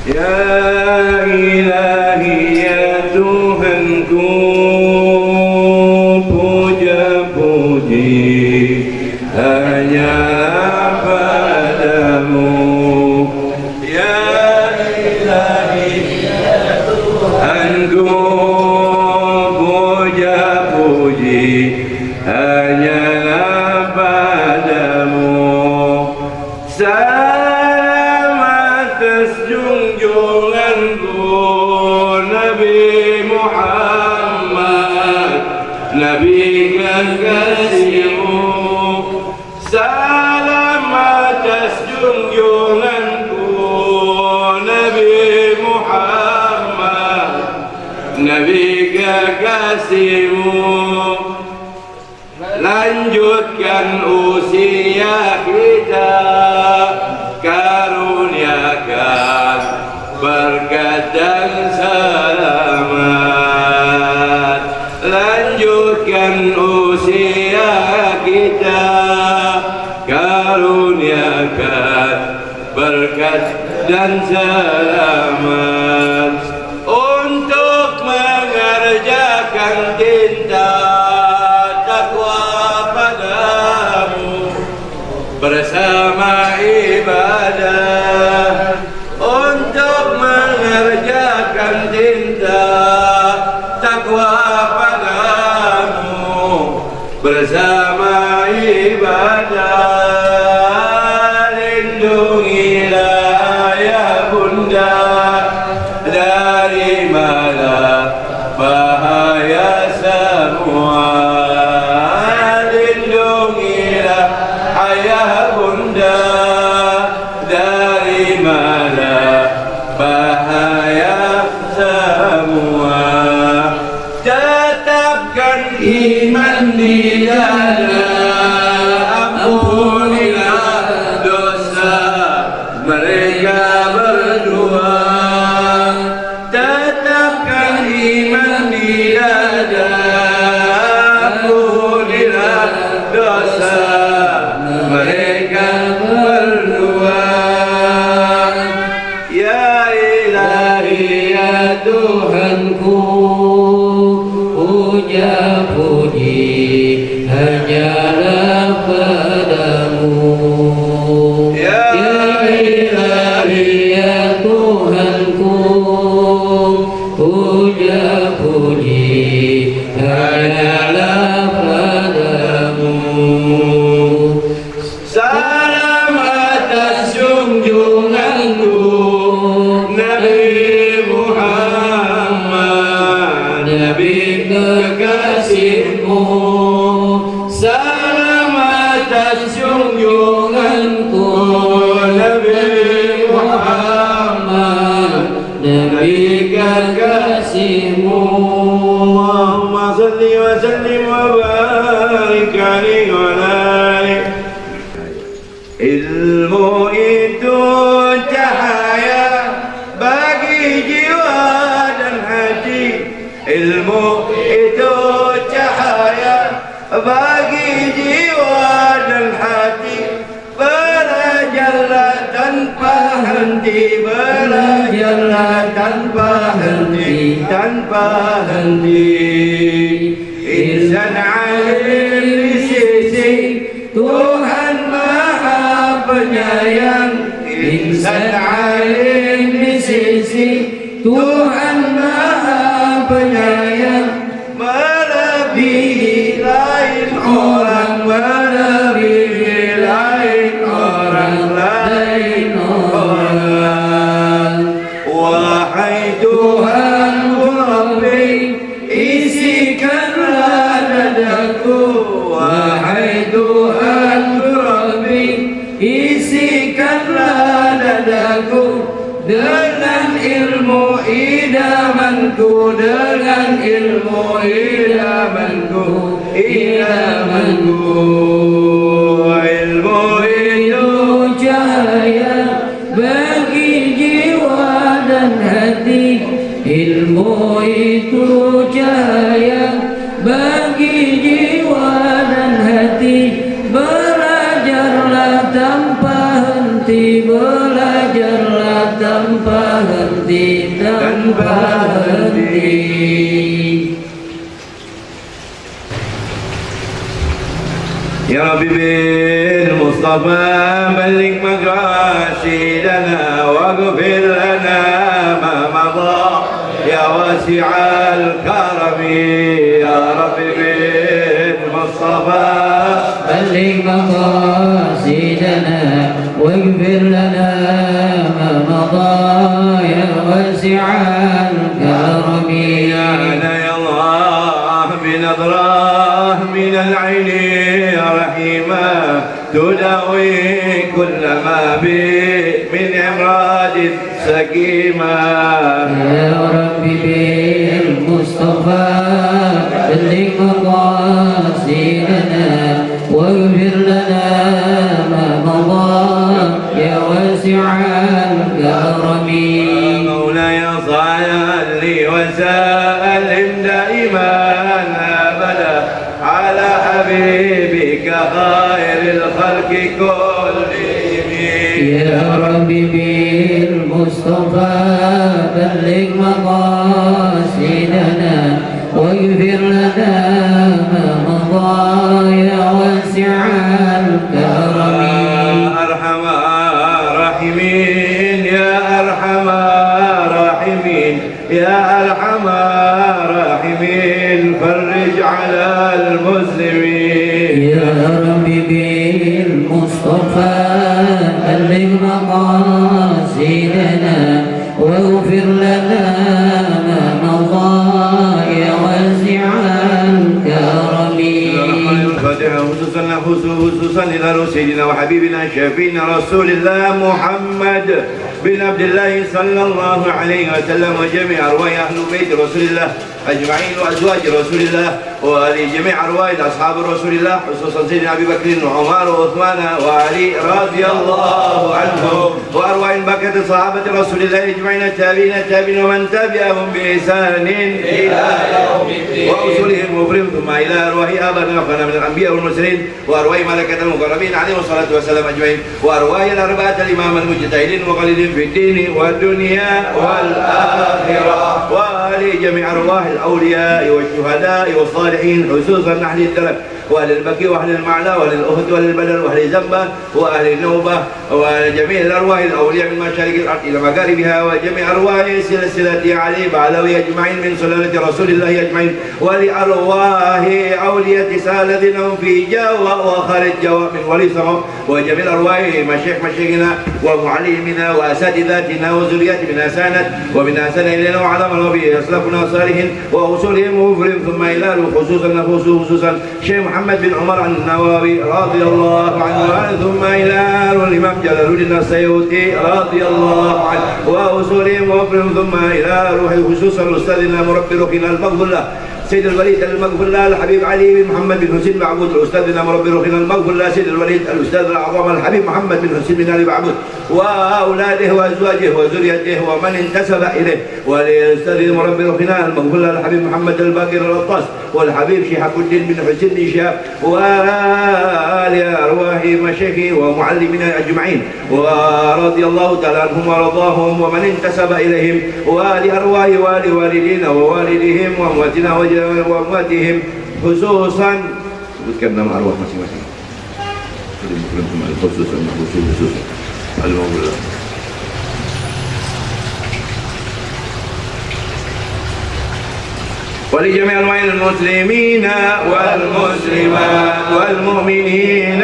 Ya ilahi ya Tuhanku, puja-puji hanya padamu. Ya ilahi ya Tuhanku, puja-puji hanya padamu. Salam atas junjunganku Nabi Muhammad, Nabi kekasihmu. Salam atas junjunganku Nabi Muhammad, Nabi kekasihmu. Lanjutkan usia kita, karuniakan berkat dan selamat. Lanjutkan usia kita, karuniakan berkat dan selamat. Untuk mengerjakan cinta bersama ibadah, untuk mengerjakan cinta takwa padamu bersama ibadah. Lindungilah ya Bunda dari mala bahaya semua. Lindungilah ayah Bunda dari mala bahaya semua. Tetapkan iman di dada, ampunilah dosa mereka berdua. Tetapkan iman di dada, ampunilah dosa mereka berdua. Ya ilahi ya Tuhanku, puja-puji hanyalah padamu. Ya ilahi ya Tuhanku, puja-puji hanyalah padamu. Salam atas junjunganku Nabi Muhammad, Nabi kekasihmu. Salam atas junjunganku Nabi Muhammad, Nabi kekasihmu. Allahumma salli wa sallim wa barik alaihi wa alihi. Ilmu itu cahaya bagi jiwa dan hati. Ilmu itu cahaya bagi jiwa dan hati. Belajarlah tanpa henti, belajarlah tanpa henti, tanpa henti. Insan alim di sisi Tuhan Maha Penyayang. Insan alim di sisi Tuhan Maha Penyayang. Melebihi lain orang, melebihi lain orang, lain orang. Wahai Tuhanku Rabbi, isikanlah dadaku. Wahai Tuhanku Rabbi, isikanlah dadaku dengan ilmu idamanku, dengan ilmu idamanku, idamanku. Ilmu itu cahaya bagi jiwa dan hati. Ilmu itu cahaya bagi jiwa dan hati. Belajarlah tanpa henti, belajarlah tanpa tanpa henti, tanpa henti. يا رب بالمصطفى بلغ مقاصدنا واغفر لنا ما مضى يا واسع الكرم يا رب بالمصطفى بلغ مقاصدنا واغفر لنا ما مضى يا واسع الكرم. يا الله بنظرة من العين رحيمة تداوي كل ما بي من امراض سقيمة. يا رب بالمصطفى بلغ مقاصدنا واغفر لنا ما مضى يا واسع الكرم. مولاي صل وسلم دائما ابدا على حبيبك خير الخلق كلهم. يا رب بالمصطفى بلغ مقاصدنا واغفر لنا ما مضى يا واسع الكرم. ارحم الراحمين يا ارحم الراحمين يا ارحم الراحمين فرج على المسلمين. يا رب بالمصطفى بلغ مقاصدنا واغفر لنا ما مضى يا واسع الكرم. الفاتحة خصوصا إلى سيدنا وحبيبنا شفينا رسول الله محمد بن عبد الله صلى الله عليه وسلم وجميع أرواح أهل بيت رسول الله أجمعين وأزواج رسول الله ولجميع أرواح أصحاب رسول الله خصوصا سيدنا أبي بكر وعمر وعثمان وعلي رضي الله عنهم وأرواح بقية صحابة رسول الله أجمعين التابعين ومن تبعهم بإحسان إلى يوم الدين وأصولهم وفرهم ثم إلى أرواح آبائنا وأخواننا من الأنبياء والمرسلين وأرواح ملائكة المقربين عليهم الصلاة والسلام أجمعين وأرواح الأربعة الإمام المجتهدين وقليل في الدين والدنيا والآخرة ولجميع أرواح الأولياء والشهداء والصالحين خصوصا أهل الدرك وأهل البكي وأهل المعلى وأهل الأهد وأهل البدر وأهل زنبة وأهل النوبة وجميع الأرواح الأولياء من مشارق الأرض إلى مغاربها وجميع أرواح سلسلة علي بعلوي أجمعين من سلالة رسول الله أجمعين ولأرواح أولياء الذين هم في جوا وخارج جوا من ولي سمو وجميع الأرواح مشايخنا ومعلمنا وأساتذتنا وذرياتنا سانت ومن أحسن إلينا وعلى من به أسلافنا صالحين وأصولهم وفرهم ثم إلى خصوصا شيخ محمد بن عمر النووي رضي الله عنه ثم إلى الإمام جلال الدين السيوطي رضي الله عنه وأصولهم وفرهم ثم إلى روح خصوصا أستاذنا مربي ركن المغفور له سيد الوليد المغفور له الحبيب علي بن محمد بن حسين معبود أستاذنا مربي ركن المغفور له سيد الوليد الأستاذ الأعظم الحبيب محمد بن حسين بن علي معبود وأولاده وأزواجه وذريته ومن انتسب إليه ولأستاذ مربي ركن المغفور له الحبيب محمد الباقر الرطاس والحبيب شهاب الدين بن حسين بن شهاب ولأرواح مشايخه ومعلمنا أجمعين ورضي الله تعالى عنهم ورضاهم ومن انتسب إليهم ولأرواح والدينا ووالدهم وأمواتنا وأمواتهم خصوصا sebutkan nama arwah masing-masing خصوصا المولى ولجميع أنواع المسلمين والمسلمات والمؤمنين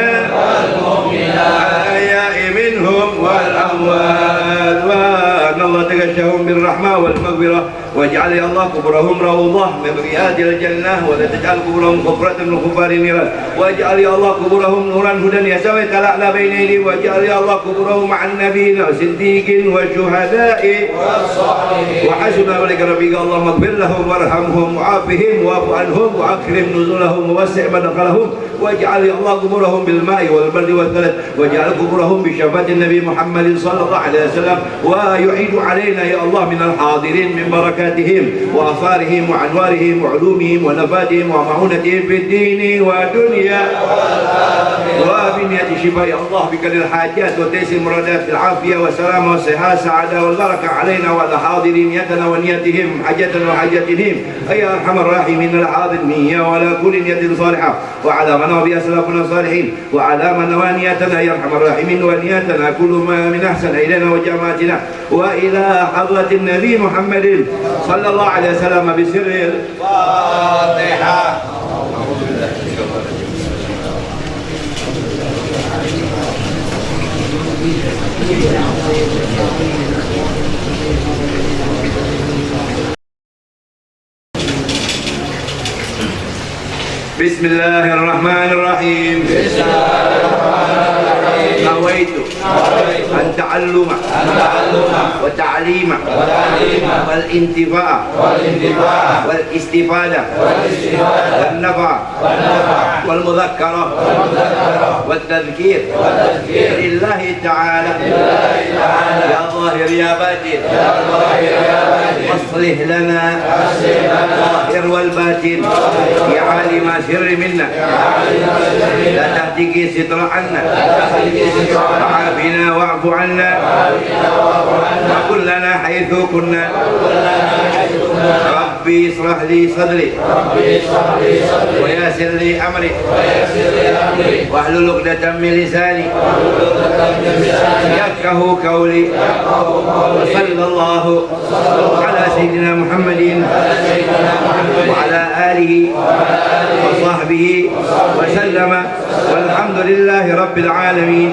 الأحياء منهم والأموات وأن الله تغشاهم بالرحمة والمغفرة واجعل يا الله قبورهم روضة من رياض الجنة ولا تجعل قبورهم غفرة من غفار النيران واجعل يا الله قبورهم نورا هدى يسوي تلألأ بين يديهم واجعل يا الله قبورهم مع النبيين والصديق والشهداء والصالحين وحسن أولئك رفيقا اللهم اغفر لهم وارحمهم وعافهم واعف عنهم واكرم نزلهم ووسع مدخلهم واجعل يا الله قبورهم بالماء والبرد والثلج واجعل قبورهم بشفاعة النبي محمد صلى الله عليه وسلم ويعيد علينا يا الله من الحاضرين من بركاتهم وآثارهم وأنوارهم وعلومهم ونفاتهم ومعونتهم في الدين والدنيا وفي بنية الشفاء يا الله بكل الحاجات وتيسير المرادات العافية والسلامة والصحة السعادة والبركة علينا وعلى حاضرين نيتنا ونيتهم حاجتنا وحاجتهم يا أرحم الراحمين الحاضر نية وعلى كل نية صالحة وعلى من بها سلفنا الصالحين وعلى من نوى نيتنا يا أرحم الراحمين ونيتنا كل ما من أحسن إلينا وجماعتنا وإلى حضرة النبي محمد صلى الله عليه وسلم بسر الفاتحة. بسم الله الرحمن الرحيم. نويت أن تعلم وتعليم والانتفاع والاستفادة والنفع والمذكرة والتذكير لله تعالى يا ظاهر يا باطن أصلح لنا الظاهر والباطن يا عالم سر منا لا تهتك ستر عنا وعافنا واعف عنا وكن لنا حيث كنا ربي اشرح لي صدري ويسر لي أمري واحلل عقدة من لساني يفقه قولي صلى الله على سيدنا محمد وعلى آله وصحبه وسلم والحمد لله رب العالمين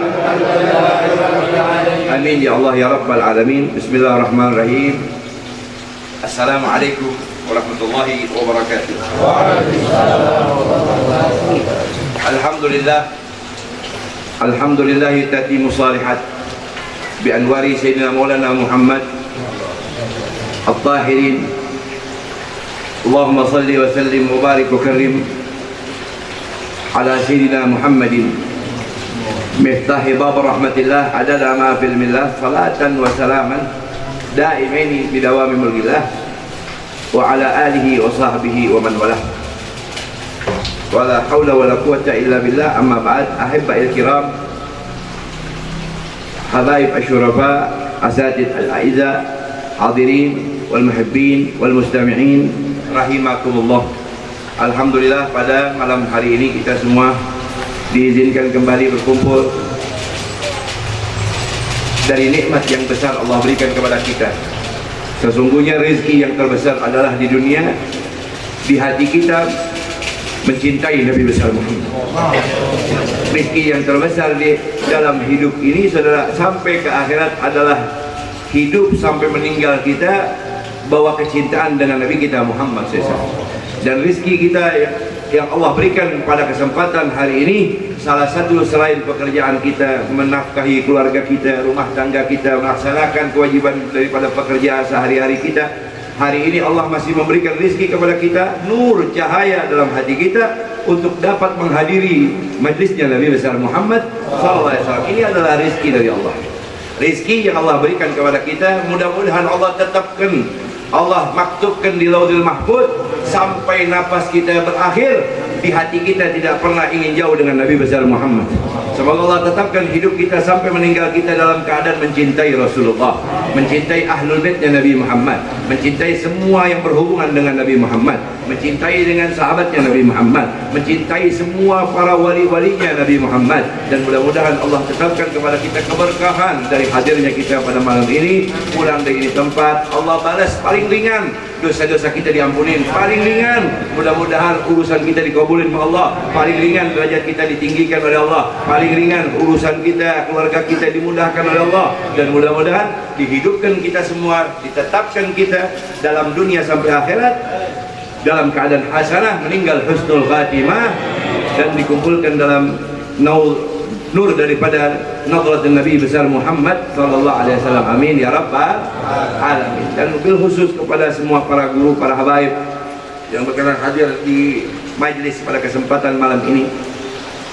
آمين يا الله يا رب العالمين. بسم الله الرحمن الرحيم. السلام عليكم ورحمة الله وبركاته. الحمد لله الحمد لله تتم صالحات بأنوار سيدنا مولانا محمد الطاهرين. اللهم صل وسلم وبارك وكرم على سيدنا محمد مفتاح باب رحمة الله عدد ما في الملة صلاة وسلاما دائمين بدوام ملك الله وعلى آله وصحبه ومن والاه ولا حول ولا قوة إلا بالله. أما بعد أحبائي الكرام حبايب الشرفاء أساتذة الأعزاء حاضرين والمحبين والمستمعين rahimakumullah. Alhamdulillah pada malam hari ini kita semua diizinkan kembali berkumpul dari nikmat yang besar Allah berikan kepada kita. Sesungguhnya rezeki yang terbesar adalah di dunia, di hati kita mencintai Nabi besar Muhammad. Rezeki yang terbesar di dalam hidup ini saudara sampai ke akhirat adalah hidup sampai meninggal kita bawa kecintaan dengan Nabi kita Muhammad SAW. Dan rezeki kita yang Allah berikan pada kesempatan hari ini, salah satu selain pekerjaan kita menafkahi keluarga kita, rumah tangga kita, melaksanakan kewajiban daripada pekerjaan sehari-hari kita, hari ini Allah masih memberikan rezeki kepada kita, nur cahaya dalam hati kita untuk dapat menghadiri majlisnya Nabi besar Muhammad SAW. Ini adalah rezeki dari Allah, rezeki yang Allah berikan kepada kita. Mudah-mudahan Allah tetapkan, Allah maktubkan di Lauhul Mahfuz sampai napas kita berakhir, di hati kita tidak pernah ingin jauh dengan Nabi besar Muhammad. Semoga Allah tetapkan hidup kita sampai meninggal kita dalam keadaan mencintai Rasulullah, mencintai Ahlul Baitnya Nabi Muhammad, mencintai semua yang berhubungan dengan Nabi Muhammad, mencintai dengan sahabatnya Nabi Muhammad, mencintai semua para wali-walinya Nabi Muhammad. Dan mudah-mudahan Allah tetapkan kepada kita keberkahan dari hadirnya kita pada malam ini. Pulang dari ini tempat Allah balas paling ringan, dosa-dosa kita diampunin paling ringan. Mudah-mudahan urusan kita dikabulin oleh Allah paling ringan, derajat kita ditinggikan oleh Allah paling ringan, urusan kita, keluarga kita dimudahkan oleh Allah. Dan mudah-mudahan dihidupkan kita semua, ditetapkan kita dalam dunia sampai akhirat dalam keadaan hasanah, meninggal husnul khatimah, dan dikumpulkan dalam nur daripada nadratul Nabi besar Muhammad sallallahu alaihi wasallam. Amin ya rabbal alamin. Dan bil khusus kepada semua para guru, para habaib yang berkenan hadir di majlis pada kesempatan malam ini,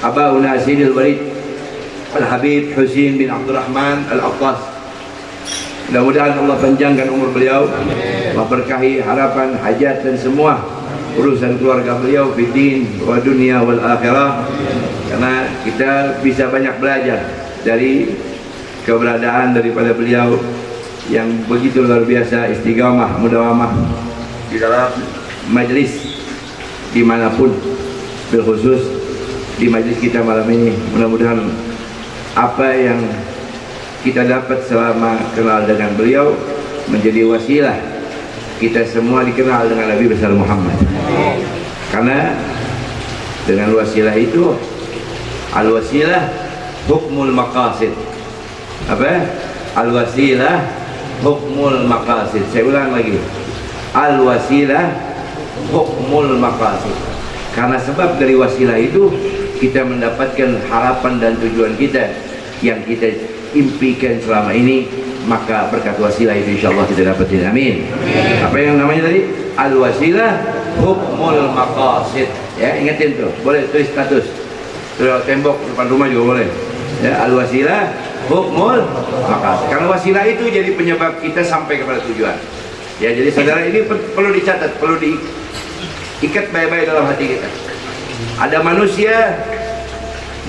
Abauna Sayyidil Walid Al-Habib Husin bin Abdurrahman Al-Attas. Mudah-mudahan Allah panjangkan umur beliau, Allah berkahi harapan, hajat dan semua urusan keluarga beliau, fiddin wa dunia wal akhirah. karena kita bisa banyak belajar dari keberadaan daripada beliau yang begitu luar biasa, istiqamah, mudawamah di dalam majlis dimanapun, berkhusus di majlis kita malam ini. Mudah-mudahan apa yang kita dapat selama kenal dengan beliau menjadi wasilah kita semua dikenal dengan Nabi besar Muhammad. Karena dengan wasilah itu, al-wasilah hukmul maqasid. Apa? Al-wasilah hukmul maqasid. Saya ulang lagi, al-wasilah hukmul maqasid. Karena sebab dari wasilah itu kita mendapatkan harapan dan tujuan kita yang kita impikan selama ini, maka berkat wasilah itu insyaallah kita dapatin. Amin. Apa yang namanya tadi? Al-wasilah hukmul maqasid. Ya, ingatin tuh. Boleh tulis status. Tulis tembok depan rumah juga boleh. Ya, al-wasilah hukmul maqasid. Karena wasilah itu jadi penyebab kita sampai kepada tujuan. Ya, jadi saudara, ini perlu dicatat, perlu diikat baik-baik dalam hati kita. Ada manusia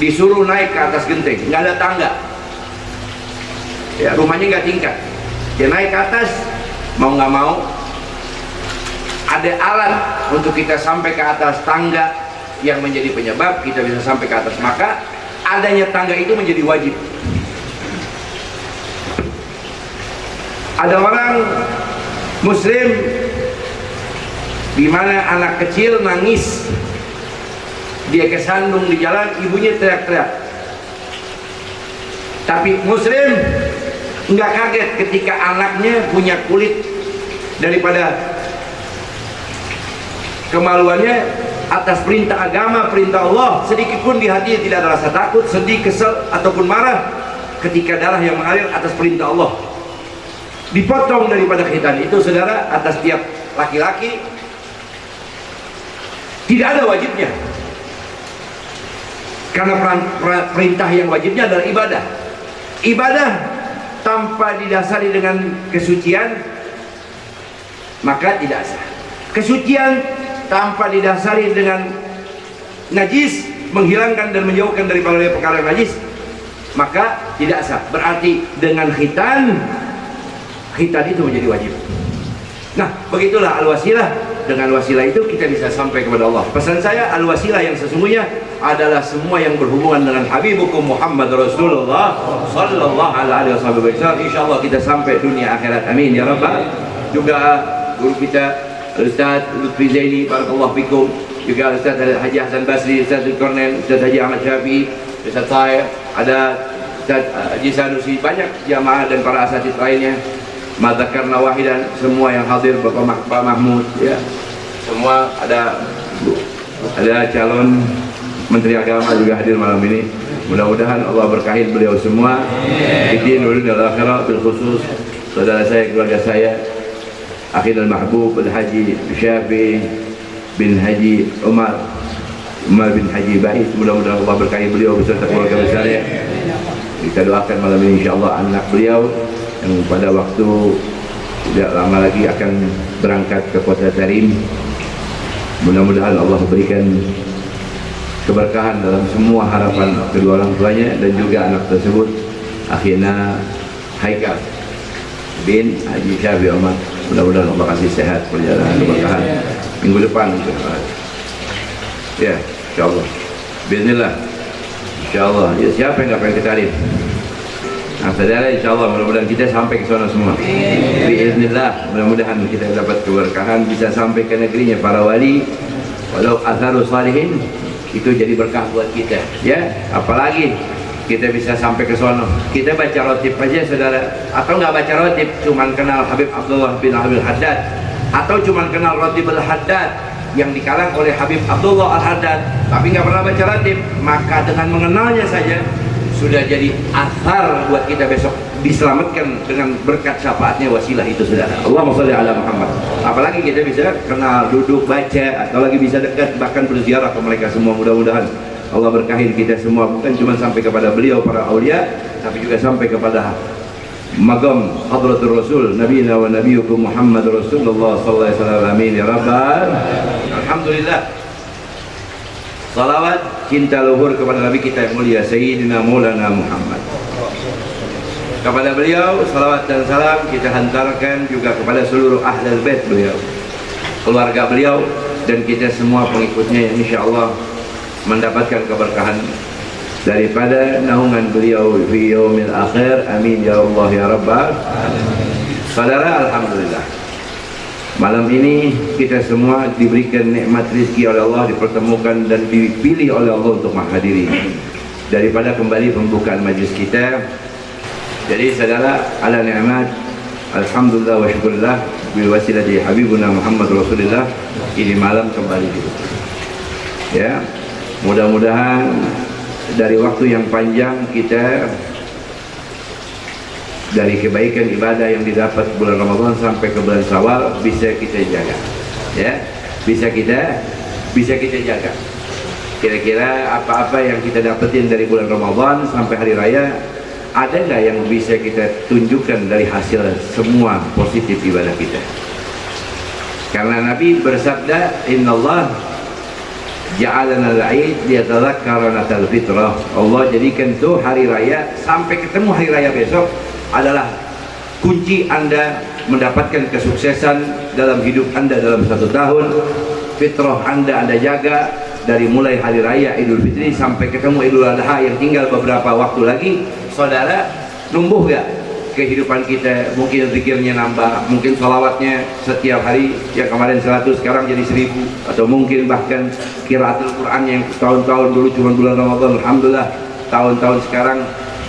disuruh naik ke atas genteng, nggak ada tangga. Ya, rumahnya nggak tingkat. Dia naik ke atas, mau nggak mau ada alat untuk kita sampai ke atas tangga yang menjadi penyebab kita bisa sampai ke atas. Maka adanya tangga itu menjadi wajib. Ada orang muslim di mana anak kecil nangis, dia kesandung di jalan, ibunya teriak-teriak. Tapi muslim nggak kaget ketika anaknya punya kulit daripada kemaluannya atas perintah agama, perintah Allah. Sedikit pun di hatinya tidak ada rasa takut, sedih, kesel ataupun marah ketika darah yang mengalir atas perintah Allah. Dipotong daripada khitan itu, saudara, atas tiap laki-laki tidak ada wajibnya. Karena perintah yang wajibnya adalah ibadah. Ibadah tanpa didasari dengan kesucian maka tidak sah. Kesucian tanpa didasari dengan najis, menghilangkan dan menjauhkan daripada perkara najis, maka tidak sah. Berarti dengan khitan itu menjadi wajib. Nah, begitulah al-wasilah. Dengan wasilah itu kita bisa sampai kepada Allah. Pesan saya, al-wasilah yang sesungguhnya adalah semua yang berhubungan dengan Habibukum Muhammad Rasulullah sallallahu alaihi wasallam. Insyaallah kita sampai dunia akhirat. Amin ya rabbal. Juga guru kita Ustaz Lutfi Zaini, barakallahu fikum. Juga Ustaz Haji Hasan Basri, Ustaz Zulkarnain, Ustaz Haji Ahmad Syafi'i, Ustaz saya, ada Ustaz Haji Sanusi, banyak jamaah dan para asatidz lainnya. Madzakarna wahidan, semua yang hadir, Bapak Mahmud, ya, semua ada calon Menteri Agama juga hadir malam ini. Mudah-mudahan Allah berkahi beliau semua. Idin ulul akhirat, bil khusus saudara saya, keluarga saya, akhirul mahbub Al-Haji Syafi bin Haji Umar bin Haji Bais. Mudah-mudahan Allah berkahi beliau beserta keluarga besarnya. Kita doakan malam ini insyaallah anak beliau yang pada waktu tidak lama lagi akan berangkat ke Kota Tarim, mudah-mudahan Allah berikan keberkahan dalam semua harapan kedua orang tuanya dan juga anak tersebut, akhirnya Haikal bin Haji Syafi Umar. Mudah-mudahan Allah kasih sehat, perjalanan keberkahan minggu depan ya, insyaallah. Bismillah, insyaallah. Ya, siapa yang nggak pengen ke Tarim? Nah, saudara, insyaallah mudah-mudahan kita sampai ke sana semua. Biiznillah, mudah-mudahan kita dapat keberkahan, bisa sampai ke negerinya para wali. Walau atharus salihin, itu jadi berkah buat kita, ya. Apalagi kita bisa sampai ke sana. Kita baca rotib aja, saudara. Atau nggak baca rotib, cuman kenal Habib Abdullah bin Habib Haddad, atau cuman kenal rotib al-Haddad yang dikalang oleh Habib Abdullah al-Haddad, tapi nggak pernah baca rotib, maka dengan mengenalnya saja sudah jadi athar buat kita besok diselamatkan dengan berkat syafaatnya wasilah itu, saudara. Allahumma shalli ala Muhammad. Apalagi kita bisa kenal, duduk, baca, atau lagi bisa dekat, bahkan berziarah ke mereka semua. Mudah-mudahan Allah berkahin kita semua, bukan cuma sampai kepada beliau para aulia, tapi juga sampai kepada magam hadratul rasul nabiyina wa nabiyukum Muhammad Rasulullah sallallahu alaihi wasallam. Amin ya rabbal. Alhamdulillah. Salawat cinta luhur kepada Nabi kita yang mulia Sayyidina Maulana Muhammad. Kepada beliau salawat dan salam kita hantarkan juga kepada seluruh ahlul bait beliau, keluarga beliau, dan kita semua pengikutnya yang insyaallah mendapatkan keberkahan daripada naungan beliau fi yaumil akhir. Amin ya Allah ya Rabbal. Saudara, alhamdulillah malam ini kita semua diberikan nikmat rezeki oleh Allah, dipertemukan dan dipilih oleh Allah untuk menghadiri daripada kembali pembukaan majlis kita. Jadi saudara, ala ni'mat, alhamdulillah wa syukurillah bil wasilati habibuna Muhammad Rasulullah, ini malam kembali dibuka. Ya, mudah-mudahan dari waktu yang panjang kita, dari kebaikan ibadah yang didapat bulan Ramadan sampai ke bulan Syawal bisa kita jaga, ya, bisa kita jaga. Kira-kira apa-apa yang kita dapetin dari bulan Ramadan sampai hari raya, ada nggak yang bisa kita tunjukkan dari hasil semua positif ibadah kita? Karena Nabi bersabda, Innallah ja'alana al-'id liyatadhakkarana al-fitrah. Allah jadikan itu hari raya sampai ketemu hari raya besok adalah kunci Anda mendapatkan kesuksesan dalam hidup Anda dalam satu tahun. Fitrah Anda jaga dari mulai hari raya Idul Fitri sampai ketemu Idul Adha yang tinggal beberapa waktu lagi. Saudara, numbuh gak kehidupan kita? Mungkin zikirnya nambah, mungkin salawatnya setiap hari yang kemarin 100 sekarang jadi 1000, atau mungkin bahkan qiraatul Quran yang tahun-tahun dulu cuma bulan Ramadan, alhamdulillah tahun-tahun sekarang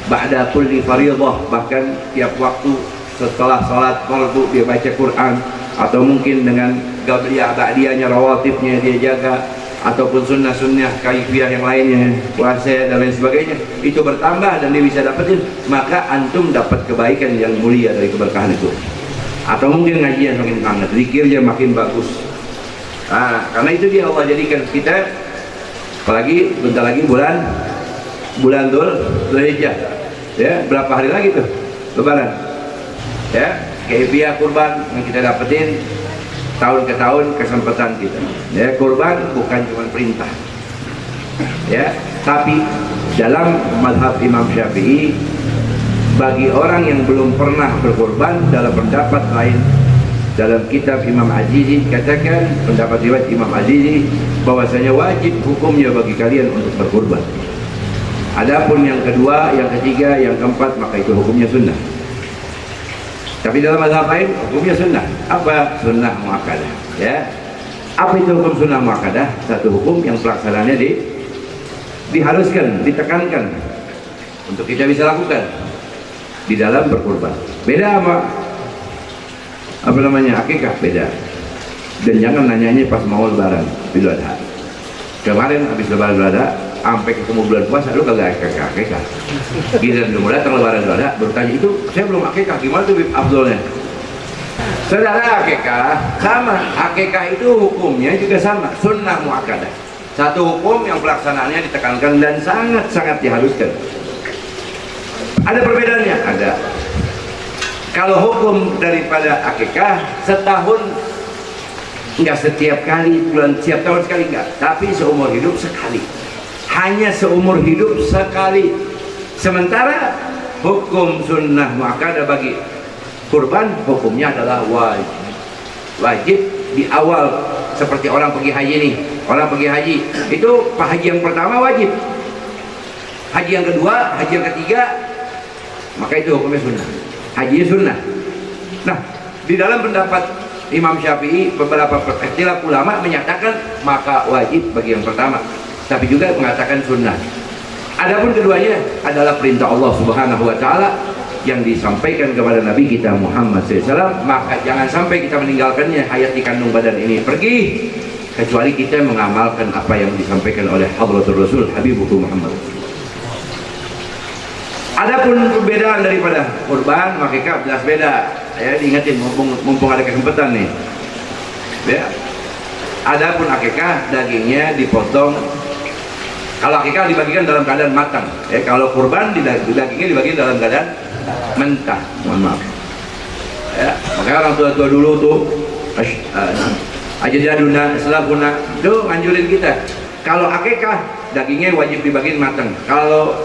ba'da kulli fariidah, bahkan tiap waktu setelah salat fardu dia baca Quran, atau mungkin dengan gabliyah ba'diyahnya, rawatibnya dia jaga, ataupun sunnah-sunnah kaifiyah yang lainnya, puasa dan lain sebagainya, itu bertambah dan dia bisa dapetin, maka antum dapat kebaikan yang mulia dari keberkahan itu. Atau mungkin ngajian makin hangat, zikirnya makin bagus. Karena itu dia Allah jadikan kita, apalagi bentar lagi bulan Dzulhijjah, ya, berapa hari lagi tuh Lebaran, ya, kaifiyah kurban yang kita dapetin tahun ke tahun, kesempatan kita, ya. Kurban bukan cuma perintah, ya, tapi dalam mazhab Imam Syafi'i, bagi orang yang belum pernah berkurban, dalam pendapat lain, dalam kitab Imam Azizi katakan, pendapat riwayat Imam Azizi, bahwasanya wajib hukumnya bagi kalian untuk berkurban. Adapun yang kedua, yang ketiga, yang keempat, maka itu hukumnya sunnah. Tapi dalam mazhab lain hukumnya sunnah. Apa? Sunnah muakkadah, ya. Apa itu hukum sunnah muakkadah? Satu hukum yang pelaksanaannya diharuskan, ditekankan untuk kita bisa lakukan di dalam berkurban. Beda sama akikah, beda. Dan jangan nanyanya pas mau lebaran Idul Adha. Kemarin habis lebaran Idul Adha sampai ketemu bulan puasa, lu kagak akikah. Giliran udah datang lebaran Idul Adha bertanya, itu saya belum akikah, gimana tuh Abdulnya? Saudara, akikah sama, akikah itu hukumnya juga sama, sunnah muakkadah. Satu hukum yang pelaksanaannya ditekankan dan sangat-sangat diharuskan. Ada perbedaannya? Ada. Kalau hukum daripada akikah, setahun enggak, setiap kali bulan, setiap tahun sekali enggak, tapi seumur hidup sekali, hanya seumur hidup sekali. Sementara hukum sunnah muakkadah bagi kurban, hukumnya adalah wajib di awal. Seperti orang pergi haji nih, orang pergi haji itu haji yang pertama wajib, haji yang kedua, haji yang ketiga, maka itu hukumnya sunnah, hajinya sunnah. Nah, di dalam pendapat Imam Syafi'i, beberapa ikhtilaf ulama menyatakan maka wajib bagi yang pertama, tapi juga mengatakan sunnah. Adapun keduanya adalah perintah Allah Subhanahu wa Ta'ala yang disampaikan kepada Nabi kita Muhammad SAW, maka jangan sampai kita meninggalkannya hayat di kandung badan ini pergi, kecuali kita mengamalkan apa yang disampaikan oleh Hadratul Rasul Habibuhu Muhammad. Adapun perbedaan daripada kurban, akikah jelas beda. Ya, diingatin mumpung ada kesempatan nih. Ya. Adapun akikah, dagingnya dipotong. Kalau akikah dibagikan dalam keadaan matang, ya. Kalau kurban dagingnya dibagikan dalam keadaan mentah. Mohon maaf. Ya, makanya orang tua-tua dulu tuh ajaraduna, selafuna, tuh nganjurin kita. Kalau akikah dagingnya wajib dibagiin matang. Kalau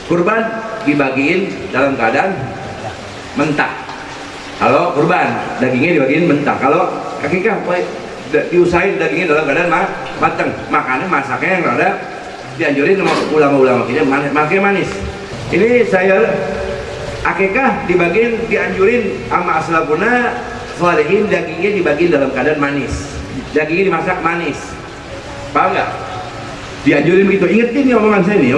kurban dibagiin dalam keadaan mentah. Kalau kurban dagingnya dibagiin mentah. Kalau akikah diusahain dagingnya dalam keadaan matang. Makanya masaknya yang rada dianjurin sama ulama-ulama kita manis. Ini saya akikah dianjurin sama aslafuna salihin, dagingnya dibagiin dalam keadaan manis, dagingnya dimasak manis, paham nggak? Dianjurin begitu. Ingetin nih omongan saya nih,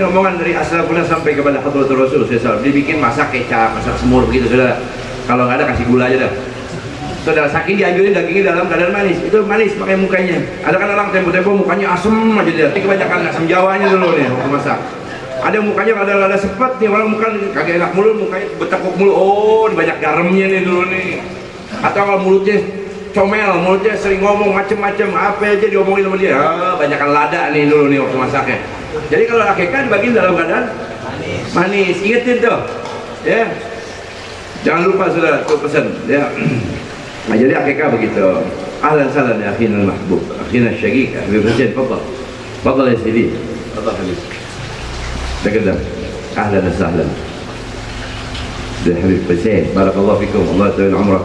omongan dari aslafuna sampai kepada Hadratul Rasul SAW. Dibikin masak kecap, masak semur begitu saudara. Kalau nggak ada kasih gula aja dah. Saudara, saking dianjurin dagingnya dalam keadaan manis, itu manis pakai mukanya. Ada kan orang tempo-tempo mukanya asem aja dia. Ini kebanyakan asem Jawanya dulu nih waktu masak. Ada mukanya ada sepet nih, orang muka kagak enak mulut, mukanya betekuk mulu. Oh, banyak garamnya nih dulu nih. Atau kalau mulutnya comel, mulutnya sering ngomong macem-macem, apa aja diomongin sama dia. Banyakan lada nih dulu nih waktu masaknya. Jadi kalau akikah dibagiin dalam keadaan manis. Ingetin tuh, ya. Jangan lupa saudara, tuh pesan, ya. Nah, jadi akikah begitu. Ahlan salam ya akhina al-mahbub, akhina al-syaqiq, Habib Hussein, fadal ya Sidi. Fadal Habib. تقدم اهلا وسهلا بالحبيب حسين بارك الله فيكم الله يطول عمرك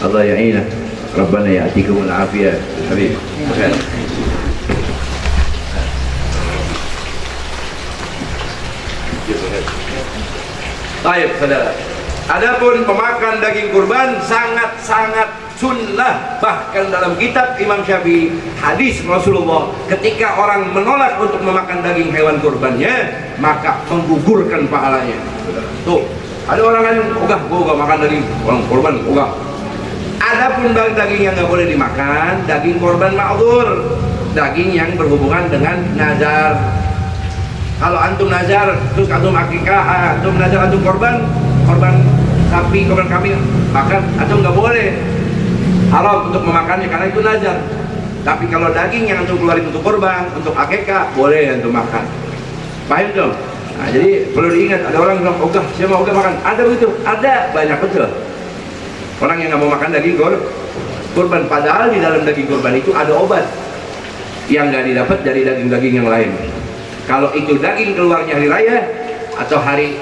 الله يعينك ربنا ياتيكم العافيه الحبيب خير. Baik saudara, adapun pemakan daging kurban sangat-sangat sunnah. Bahkan dalam kitab Imam Syafi'i, hadis Rasulullah, ketika orang menolak untuk memakan daging hewan kurbannya, maka menggugurkan pahalanya. Tuh, ada orang lain, gua gak makan daging orang kurban, ogah. Adapun daging yang nggak boleh dimakan, daging kurban ma'dzur, daging yang berhubungan dengan nazar. Kalau antum nazar, terus antum akikah, antum nazar, antum korban sapi, korban kambing, makan, antum nggak boleh, haram untuk memakannya karena itu nazar. Tapi kalau daging yang antum keluarin untuk korban, untuk akikah, boleh antum makan. Paham dong? Nah, jadi perlu diingat, ada orang bilang, ogah, saya mau ogah makan. Ada begitu? Ada, banyak betul. Orang yang nggak mau makan daging korban, padahal di dalam daging korban itu ada obat yang nggak didapat dari daging-daging yang lain. Kalau itu daging keluarnya hari raya atau hari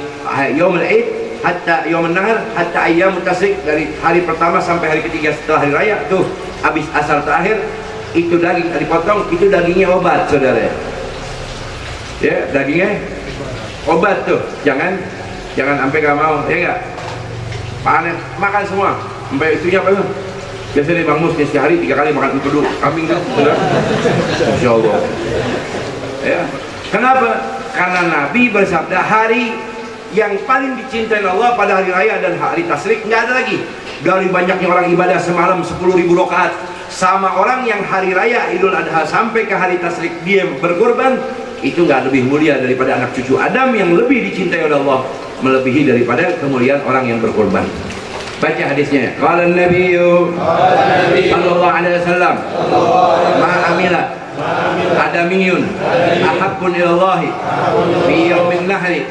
Yaumul Id hatta Yaumul Nahar hatta Ayyamut Tasyrik, dari hari pertama sampai hari ketiga setelah hari raya tuh habis asar terakhir, itu daging dipotong, itu dagingnya obat saudara. Ya, dagingnya obat tuh. Jangan sampai gak mau, ya enggak? Panen, makan semua sampai itunya apa tuh? Biasanya Bang Mus sehari 3 kali makan empedu kambing kan, saudara. Masya Allah. Ya. Kenapa? Karena Nabi bersabda hari yang paling dicintai Allah pada hari raya dan hari tasyrik nggak ada lagi. Dari banyaknya orang ibadah semalam 10.000 rakaat, sama orang yang hari raya Idul Adha sampai ke hari tasyrik dia berkorban, itu nggak lebih mulia daripada anak cucu Adam yang lebih dicintai oleh Allah, melebihi daripada kemuliaan orang yang berkorban. Baca hadisnya. Qala Nabi sallallahu alaihi wasallam, ma amila adamiyun ahabbun ilallahi fi yaumin nahri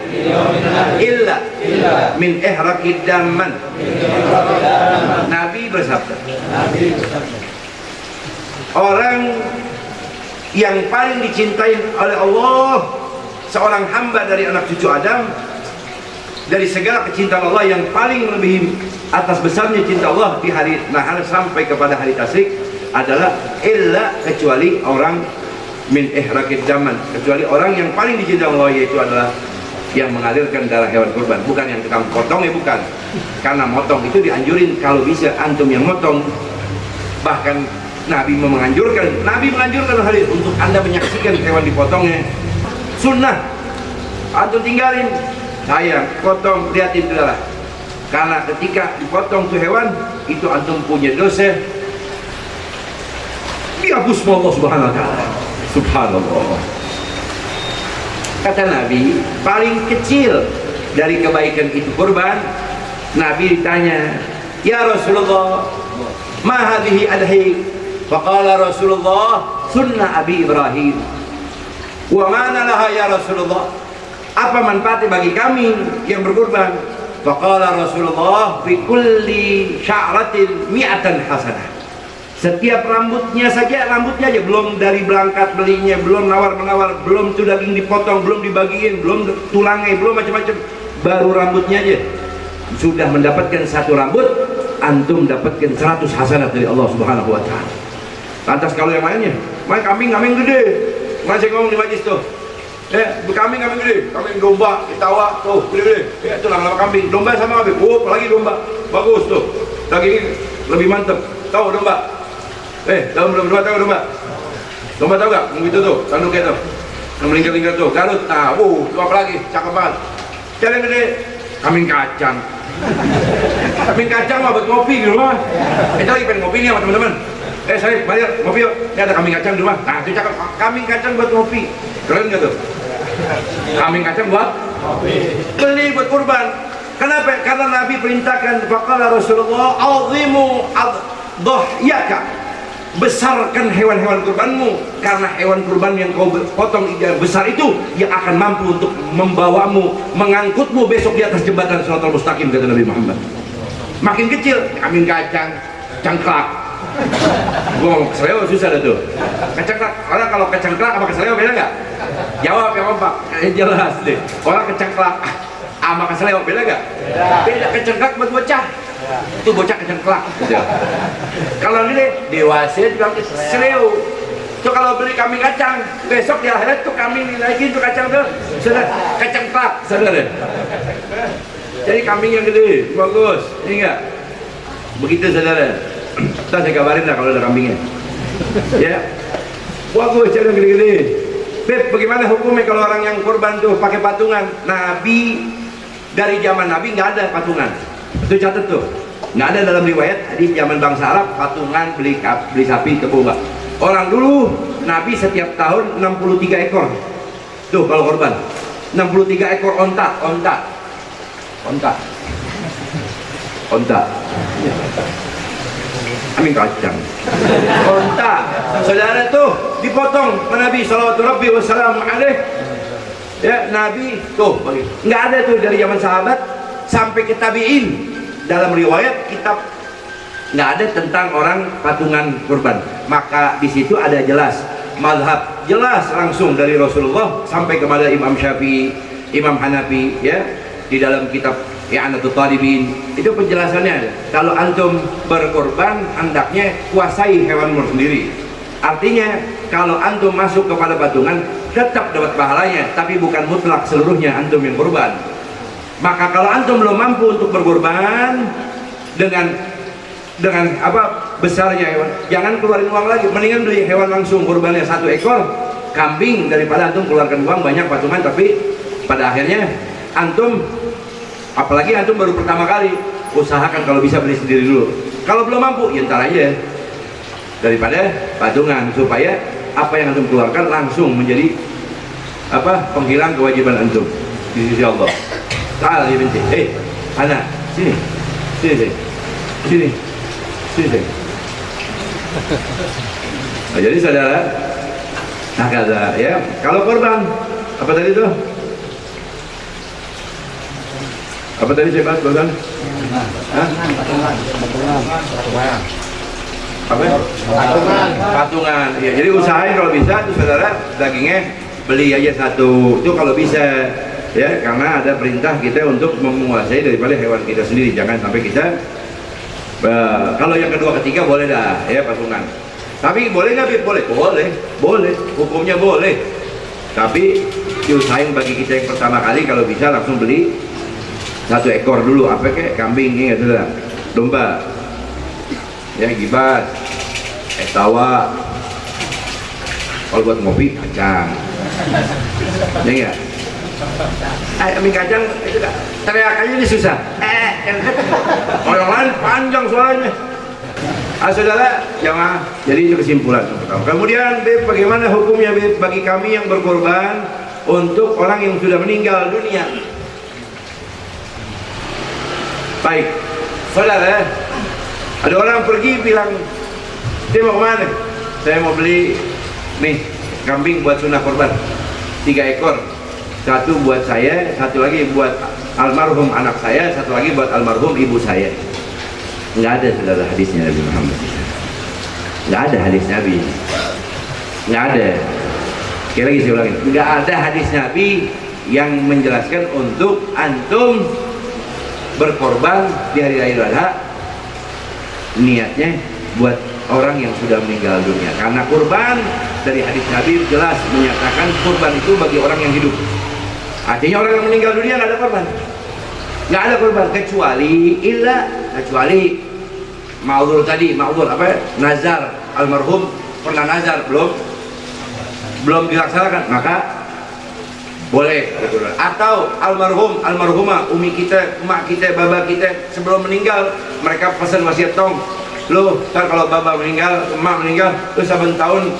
illa min ihraqid damman. Nabi bersabda, orang yang paling dicintai oleh Allah, seorang hamba dari anak cucu Adam, dari segala kecintaan Allah yang paling lebih atas besarnya cinta Allah di hari nahar sampai kepada hari tasyrik adalah illa, kecuali orang min ihraqid daman, kecuali orang yang paling dicintai Allah, yaitu adalah yang mengalirkan darah hewan kurban, bukan yang tukang potong, ya bukan. Karena motong itu dianjurin kalau bisa antum yang motong. Bahkan Nabi menganjurkan hal itu untuk anda menyaksikan hewan dipotongnya. Sunnah, antum tinggalin, sayang, potong, lihatin darah. Karena ketika dipotong tuh hewan, itu antum punya dosa. Dihapus Allah Subhanahu wa taala. Subhanallah. Kata Nabi, paling kecil dari kebaikan itu kurban. Nabi ditanya, "Ya Rasulullah, ma hadhihi adhi?" Faqala Rasulullah, "Sunnah Abi Ibrahim." "Wa mana laha ya Rasulullah?" Apa manfaatnya bagi kami yang berkurban? Faqala Rasulullah, "Fi kulli sya'ratin mi'atan hasanah." Setiap rambutnya aja, belum dari berangkat belinya, belum nawar-menawar, belum tuh daging dipotong, belum dibagiin, belum tulangnya, belum macam-macam, baru rambutnya aja sudah mendapatkan satu rambut, antum dapatkan 100 hasanat dari Allah Subhanahu wa taala. Lantas kalau yang lainnya, main kambing gede, masih ngomong di majlis tuh, kambing gede, kambing domba, ditawa tuh gede-gede, itu nama kambing, domba sama kambing, apalagi domba, bagus tuh, dagingnya lebih mantep, tahu domba. Domba tahu domba? Domba tahu gak? Itu tuh, tanduknya tuh, yang melingkar-lingkar tuh, Garut. Nah, itu apa lagi? Cakep banget. Cari yang gede, kambing kacang. Kambing kacang mah buat ngopi di rumah. Kita lagi pengen ngopi nih sama teman-teman. Saya bayar ngopi yuk. Ini ada kambing kacang di rumah. Nah, itu cakep. Kambing kacang buat ngopi. Keren gak tuh? Kambing kacang buat ngopi. Beli buat kurban. Kenapa? Karena Nabi perintahkan, faqala Rasulullah, azimu adhiyaka, besarkan hewan-hewan kurbanmu, karena hewan kurban yang kau potong yang besar itu yang akan mampu untuk membawamu, mengangkutmu besok di atas jembatan Shiratal Mustaqim, kata Nabi Muhammad. Makin kecil, kambing kacang, cangklak. Gua ngomong keseleo susah dah tuh. Kecangklak, orang kalau kecangklak sama keseleo beda nggak? Jawab yang kompak, jelas deh. Orang kecangklak sama keseleo beda nggak? Beda. Kecangklak buat bocah. Itu bocah kecengklak gitu. Kalau ini dewasa juga keseleo. Tuh kalau beli kambing kacang, besok di akhirat tuh kambing lagi tuh kacang tuh sudah kecengklak, sadar ya? Jadi kambing yang gede, bagus, ini enggak? Begitu saudara. Ntar saya kabarin lah kalau ada kambingnya. Ya, bagus, yang gede-gede. Beb, bagaimana hukumnya kalau orang yang kurban tuh pakai patungan? Nabi, dari zaman Nabi nggak ada patungan. Itu catat tuh, nggak ada dalam riwayat di zaman bangsa Arab patungan beli sapi kebo enggak. Orang dulu Nabi setiap tahun 63 ekor tuh kalau korban, 63 ekor onta kambing kacang, onta, saudara tuh dipotong Nabi Sallallahu Alaihi Wasallam. Ya Nabi tuh nggak ada tuh dari zaman sahabat sampai ke tabi'in. Dalam riwayat kitab nggak ada tentang orang patungan kurban. Maka di situ ada jelas mazhab, jelas langsung dari Rasulullah sampai kepada Imam Syafi'i, Imam Hanafi, ya, di dalam kitab I'anatul Talibin. Itu penjelasannya. Kalau antum berkorban, hendaknya kuasai hewanmu sendiri. Artinya kalau antum masuk kepada patungan tetap dapat pahalanya, tapi bukan mutlak seluruhnya antum yang kurban. Maka kalau antum belum mampu untuk berkorban dengan apa besarnya hewan, jangan keluarin uang lagi, mendingan beli hewan langsung kurbannya 1 ekor kambing daripada antum keluarkan uang banyak patungan, tapi pada akhirnya antum, apalagi antum baru pertama kali, usahakan kalau bisa beli sendiri dulu. Kalau belum mampu, ya ntar aja daripada patungan, supaya apa yang antum keluarkan langsung menjadi apa penghilang kewajiban antum di sisi Allah. Ta'ala dia binti, anak, sini. Nah, jadi saudara, nah kata ya, kalau korban, apa tadi tuh? Apa tadi saya bahas korban? Patungan. Ya, jadi usahain kalau bisa tuh saudara, dagingnya beli aja 1 itu kalau bisa. Ya, karena ada perintah kita untuk menguasai daripada hewan kita sendiri. Jangan sampai kita kalau yang kedua ketiga boleh dah ya patungan. Tapi boleh nggak? Boleh, hukumnya boleh. Tapi diusahain bagi kita yang pertama kali kalau bisa langsung beli 1 ekor dulu, apa kayak kambing ini gitu lah, domba, ya gibas, tawa. Kalau buat ngopi kacang, ya enggak? Kambing kacang itu teriakannya ini susah. Orang lain panjang suaranya. Saudara, jamaah. Jadi itu kesimpulan pertama. Kemudian, bagaimana hukumnya bagi kami yang berkorban untuk orang yang sudah meninggal dunia? Baik, saudara, ada orang pergi bilang, dia mau kemana? Saya mau beli nih kambing buat sunnah korban 3 ekor, 1 buat saya, 1 lagi buat almarhum anak saya, 1 lagi buat almarhum ibu saya. Nggak ada saudara hadisnya Nabi Muhammad. Nggak ada hadis Nabi, nggak ada. Sekali lagi saya ulangin, nggak ada hadis Nabi yang menjelaskan untuk antum berkorban di hari raya Idul Adha niatnya buat orang yang sudah meninggal dunia. Karena kurban dari hadis Nabi jelas menyatakan kurban itu bagi orang yang hidup. Artinya orang yang meninggal dunia nggak ada korban, nggak ada korban kecuali ma'dzur tadi, ma'dzur apa? Nazar, almarhum pernah nazar belum dilaksanakan, maka boleh gitu. Atau almarhumah umi kita, emak kita, baba kita sebelum meninggal mereka pesan wasiat, tong lu ntar kalau baba meninggal, emak meninggal, lu saben tahun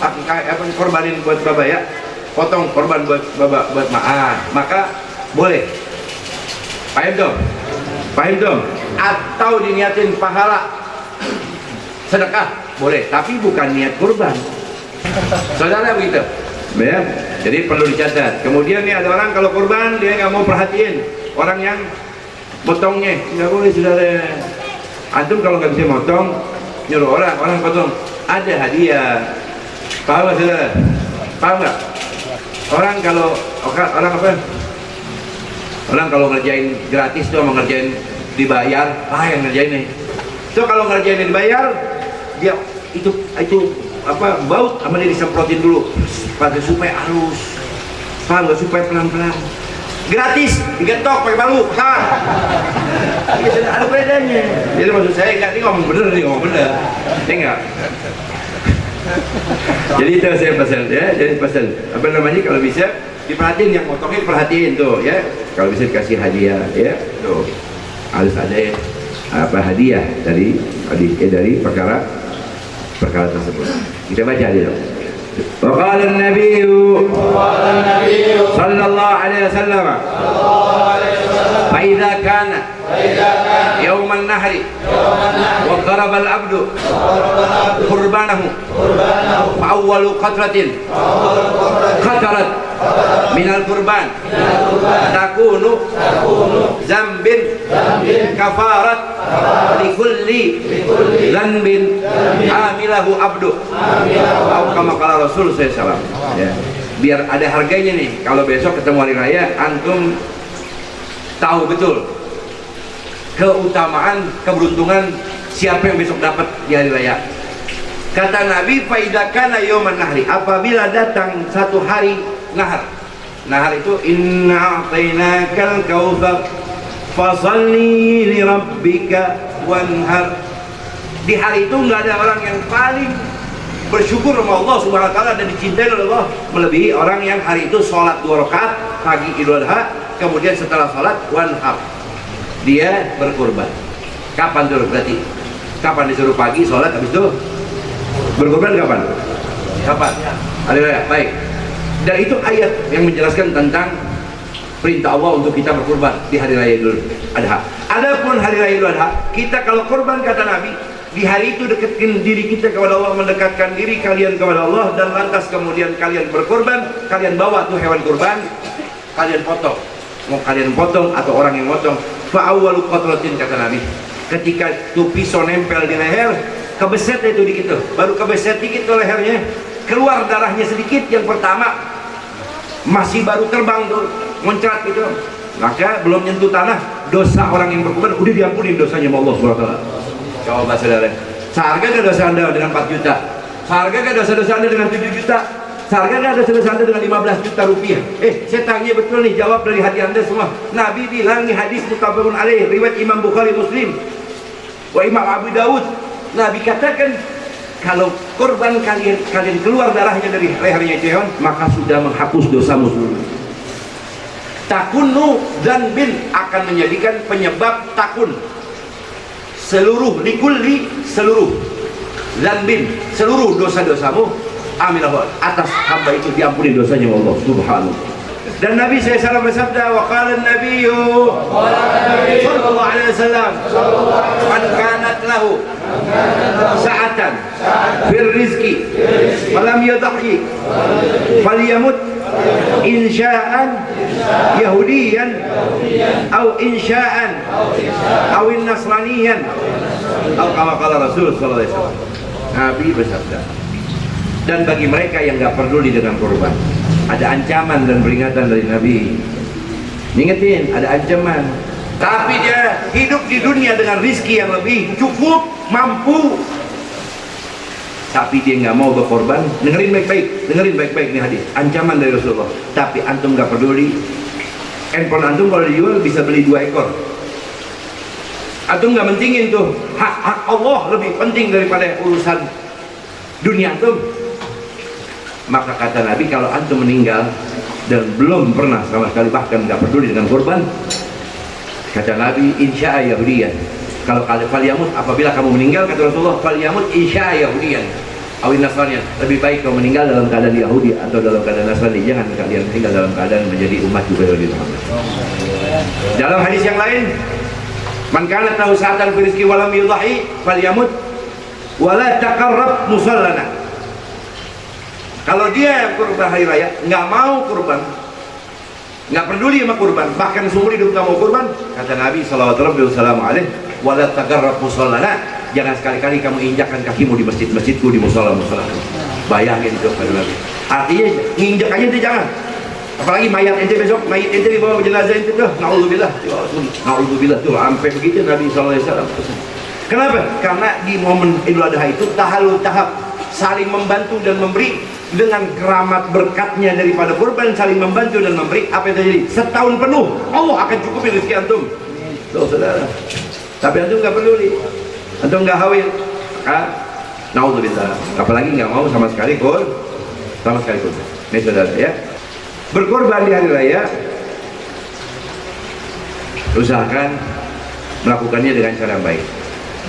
korbanin buat baba ya, potong korban buat baba, buat emak, maka boleh. Paham dong? Atau diniatin pahala sedekah boleh, tapi bukan niat kurban. Saudara begitu ya? Jadi perlu dicatat. Kemudian nih ada orang kalau kurban dia nggak mau perhatiin orang yang potongnya, nggak boleh saudara. Antum kalau nggak bisa motong nyuruh orang potong, ada hadiah. Paham nggak saudara? Paham nggak? Orang kalau ngerjain gratis tuh sama ngerjain dibayar, yang ngerjain nih. So kalau ngerjain dibayar, dia itu baut sama dia disemprotin dulu supaya halus, paham nggak? Supaya pelan-pelan. Gratis digetok pakai balu, ada bedanya. Jadi maksud saya nggak, ini ngomong bener, ya nggak? Jadi itu saya pesan ya, apa namanya, kalau bisa diperhatiin, yang potongnya perhatiin tuh ya, kalau bisa dikasih hadiah ya, tuh harus ada ya, hadiah dari perkara tersebut. Kita baca dia. Waqala an-nabiy sallallahu alaihi wasallam fa idza kana يوم النحر وضرب العبد قربانه فأول قطرة قطرت من القربان تكون ذنب كفارة لكل ذنب عامله عبد أو كما قال Rasul SAW. Ya. Biar ada harganya nih, kalau besok ketemu hari raya antum tahu betul keutamaan, keberuntungan siapa yang besok dapat di hari raya. Kata Nabi, faidakana yawman nahri, apabila datang satu hari nahar. Nahar itu inna a'tainakal kautsar fasalli li rabbika wanhar. Di hari itu nggak ada orang yang paling bersyukur sama Allah Subhanahu wa taala dan dicintai oleh Allah melebihi orang yang hari itu sholat 2 rakaat pagi Idul Adha, kemudian setelah sholat wanhar dia berkurban. Kapan tuh berarti? Kapan disuruh pagi sholat, habis itu berkurban kapan? Hari raya. Baik. Dan itu ayat yang menjelaskan tentang perintah Allah untuk kita berkurban di hari raya Idul Adha. Adapun hari raya Idul Adha, kita kalau kurban kata Nabi, di hari itu dekatkan diri kita kepada Allah, mendekatkan diri kalian kepada Allah, dan lantas kemudian kalian berkurban, kalian bawa tuh hewan kurban, kalian potong. Mau kalian potong atau orang yang potong, fa'awwalu qatratin kata Nabi, ketika tuh pisau nempel di leher, kebeset itu dikit tuh, baru kebeset dikit tuh lehernya, keluar darahnya sedikit, yang pertama masih baru terbang tuh, muncrat gitu, maka belum nyentuh tanah, dosa orang yang berkurban udah diampuni dosanya sama Allah SWT. Coba saudara, seharga gak dosa anda dengan 4 juta? Seharga gak dosa-dosa anda dengan 7 juta? Seharga gak dosa-dosa anda dengan 15 juta rupiah? Saya tanya betul nih, jawab dari hati anda semua. Nabi bilang nih, hadis muttafaqun alaih, riwayat Imam Bukhari, Muslim, wa Imam Abu Dawud. Nabi katakan, kalau korban kalian keluar darahnya dari lehernya itu hewan, maka sudah menghapus dosamu seluruh. Takunu dan bin akan menjadikan penyebab takun seluruh, likulli seluruh, dan bin seluruh dosa-dosamu amilah atas hamba itu diampuni dosanya Allah Subhanahu. Dan Nabi SAW bersabda, wa qala an-nabiy sallallahu alaihi wasallam, man kanat lahu sa'atan fir rizqi falam yudhi falyamut insya'an yahudiyan aw insya'an aw nasraniyan, atau kama qala Rasul sallallahu alaihi wasallam. Nabi bersabda, dan bagi mereka yang nggak peduli dengan kurban, ada ancaman dan peringatan dari Nabi. Ingetin, ada ancaman. Tapi dia hidup di dunia dengan rizki yang lebih cukup, mampu. Tapi dia nggak mau berkorban. Dengerin baik-baik nih hadis. Ancaman dari Rasulullah. Tapi antum nggak peduli. Handphone antum kalau dijual bisa beli 2 ekor. Antum nggak mentingin tuh. Hak Allah lebih penting daripada urusan dunia antum. Maka kata Nabi, kalau antum meninggal dan belum pernah sama sekali bahkan nggak peduli dengan korban, kata Nabi, insya Yahudiyan. Kalau faliyamut, apabila kamu meninggal, kata Rasulullah, faliyamut insya Yahudiyan awin Nasraniyan. Lebih baik kamu meninggal dalam keadaan Yahudi atau dalam keadaan Nasrani. Jangan kalian meninggal dalam keadaan menjadi umat juga Nabi Muhammad. Dalam hadis yang lain, man kana tahu sa'atan fi rizqi wa lam yudhi falyamut wa la taqarrab musallana. Kalau dia kurban hari raya nggak mau kurban, nggak peduli sama kurban, bahkan seumur hidup nggak mau kurban, kata Nabi sallallahu alaihi wasallam, wala taqarrab musallana, jangan sekali-kali kamu injakkan kakimu di masjid-masjidku, di musola-musola. Bayangin itu kata Nabi. Artinya nginjak aja itu jangan. Apalagi mayat ente besok, mayat ente dibawa jenazah ente tuh, naudzubillah tuh, sampai begitu Nabi sallallahu alaihi wasallam. Kenapa? Karena di momen Idul Adha itu tahap saling membantu dan memberi. Dengan keramat berkatnya daripada kurban, saling membantu dan memberi, apa yang terjadi? Setahun penuh Allah akan cukupi rezeki antum. Tuh saudara. Tapi antum nggak peduli, antum nggak hawil, maka naudzubillah. Apalagi nggak mau sama sekali kurban. Ini saudara ya. Berkorban di hari raya, usahakan melakukannya dengan cara yang baik.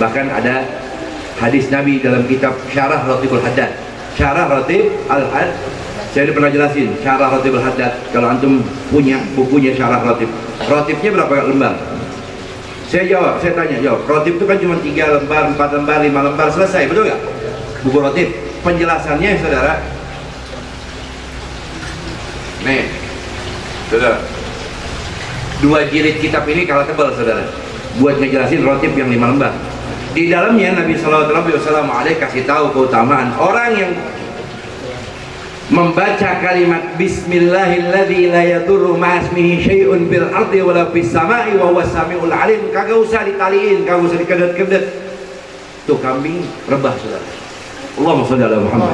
Bahkan ada hadis Nabi dalam kitab Syarah Ratibul Haddad. Syarah Ratib Al-Haddad, saya pernah jelasin Syarah Ratib Al-Haddad. Kalau antum punya bukunya Syarah Ratib, Ratibnya berapa lembar? Saya tanya, Ratib itu kan cuma 3 lembar, 4 lembar, 5 lembar, selesai, betul nggak? Buku Ratib, penjelasannya saudara. Nih, saudara, 2 jilid kitab ini kalau tebal saudara, buat ngejelasin Ratib yang 5 lembar. Di dalamnya Nabi sallallahu alaihi wasallam kasih tahu keutamaan orang yang membaca kalimat bismillahilladzi la yadurru ma'asmihi syai'un fil ardi wala fis sama'i wa huwas samiul alim. Kagak usah ditaliin, kagak usah dikedet-kedet. Tuh kambing rebah saudara. Allahumma shalli ala Muhammad.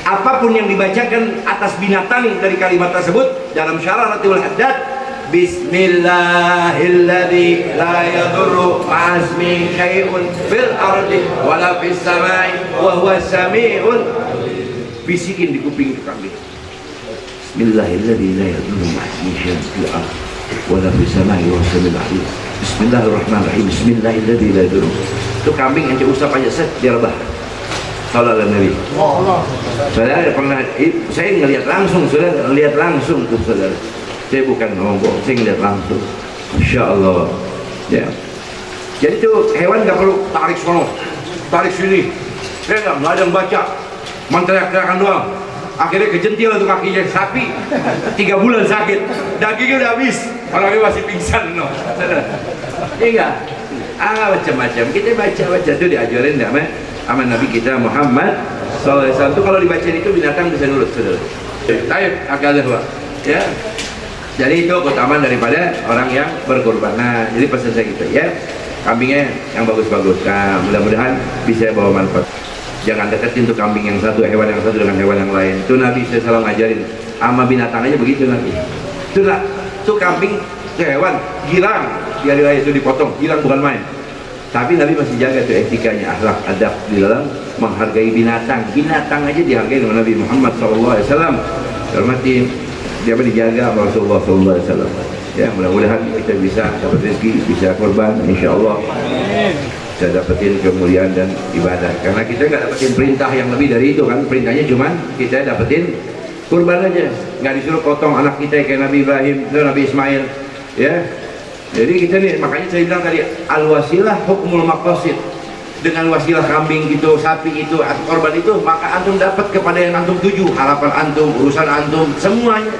Apapun yang dibacakan atas binatang dari kalimat tersebut dalam Syarah Ratibul Haddad, bismillahilladzi la yadurru ma'asmihi syai'un fil ardi wala fis sama'i wa huwas samiul. Bisikin di kuping itu kambing. Bismillahilladzi la yadurru ma'asmihi syai'un fil ardi wala fis sama'i wa huwas samiul alim. Bismillahirrahmanirrahim. Bismillahilladzi la yadurru. Itu kambing ente usap aja set dia rebah. Sallallahu alaihi wasallam. Saya pernah, saya ngelihat langsung, saudara, lihat langsung tuh saudara. Saya bukan ngomong, saya ngeliat langsung. Masya Allah ya. Jadi tuh hewan gak perlu tarik sono, tarik sini. Saya nggak ada yang baca, teriak-teriakan doang. Akhirnya kejentil tuh kakinya. Sapi 3 bulan sakit, dagingnya udah habis, orangnya masih pingsan no. Iya enggak? Macam-macam kita baca tuh diajarin sama Nabi kita Muhammad SAW. Itu kalau dibaca itu binatang bisa nurut saudara. Taib agak ya. Jadi itu keutamaan daripada orang yang berkorban. Nah, jadi pesan saya gitu ya, kambingnya yang bagus-bagus. Nah, mudah-mudahan bisa bawa manfaat. Jangan deketin tuh kambing yang satu, hewan yang satu dengan hewan yang lain. Itu Nabi SAW ngajarin. Sama binatang aja begitu Nabi. Tuh kambing, tuh hewan, girang. Di hari raya itu dipotong, girang bukan main. Tapi Nabi masih jaga tuh etikanya, akhlak, adab di dalam menghargai binatang. Binatang aja dihargai dengan Nabi Muhammad SAW. Hormatin. Dia dijaga oleh Rasulullah SAW. Ya, mudah-mudahan kita bisa dapat rezeki, bisa korban, insya Allah bisa dapetin kemuliaan dan ibadah. Karena kita nggak dapetin perintah yang lebih dari itu kan. Perintahnya cuman kita dapetin kurban aja. Nggak disuruh potong anak kita kayak Nabi Ibrahim, Nabi Ismail. Ya, jadi kita nih, makanya saya bilang tadi al-wasilah hukmul maqasid. Dengan wasilah kambing itu, sapi itu, atau korban itu, maka antum dapat kepada yang antum tuju, harapan antum, urusan antum, semuanya.